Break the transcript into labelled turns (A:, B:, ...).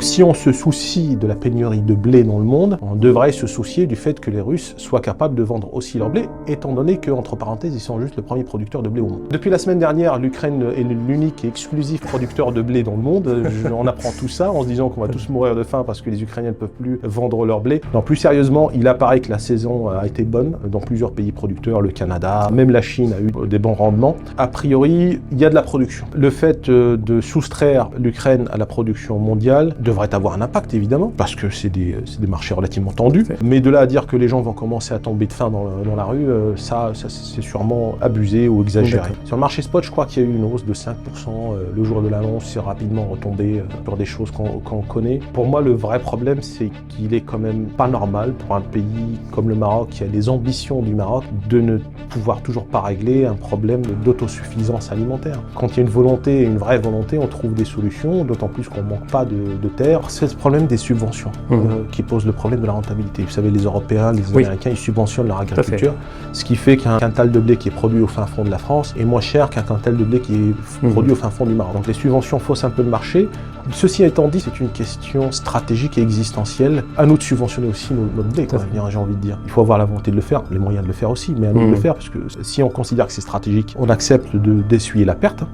A: Si on se soucie de la pénurie de blé dans le monde, on devrait se soucier du fait que les Russes soient capables de vendre aussi leur blé, étant donné qu'entre parenthèses, ils sont juste le premier producteur de blé au monde. Depuis la semaine dernière, l'Ukraine est l'unique et exclusif producteur de blé dans le monde. On apprend tout ça en se disant qu'on va tous mourir de faim parce que les Ukrainiens ne peuvent plus vendre leur blé. Non, plus sérieusement, il apparaît que la saison a été bonne dans plusieurs pays producteurs, le Canada, même la Chine a eu des bons rendements. A priori, il y a de la production. Le fait de soustraire l'Ukraine à la production mondiale devrait avoir un impact évidemment, parce que c'est des marchés relativement tendus. Mais de là à dire que les gens vont commencer à tomber de faim dans la rue, ça c'est sûrement abusé ou exagéré. Sur le marché spot, je crois qu'il y a eu une hausse de 5% le jour de l'annonce, c'est rapidement retombé sur des choses qu'on connaît. Pour moi, le vrai problème, c'est qu'il est quand même pas normal pour un pays comme le Maroc, qui a les ambitions du Maroc, de ne pouvoir toujours pas régler un problème d'autosuffisance alimentaire. Quand il y a une volonté, une vraie volonté, on trouve des solutions, d'autant plus qu'on manque pas de terre. C'est ce problème des subventions qui pose le problème de la rentabilité. Vous savez, les Européens, les Américains, ils subventionnent leur agriculture, ce qui fait qu'un quintal de blé qui est produit au fin fond de la France est moins cher qu'un quintal de blé qui est produit au fin fond du Maroc. Donc les subventions faussent un peu le marché. Ceci étant dit, c'est une question stratégique et existentielle. À nous de subventionner aussi notre blé, j'ai envie de dire. Il faut avoir la volonté de le faire, les moyens de le faire aussi, mais à nous de le faire, parce que si on considère que c'est stratégique, on accepte d'essuyer la perte.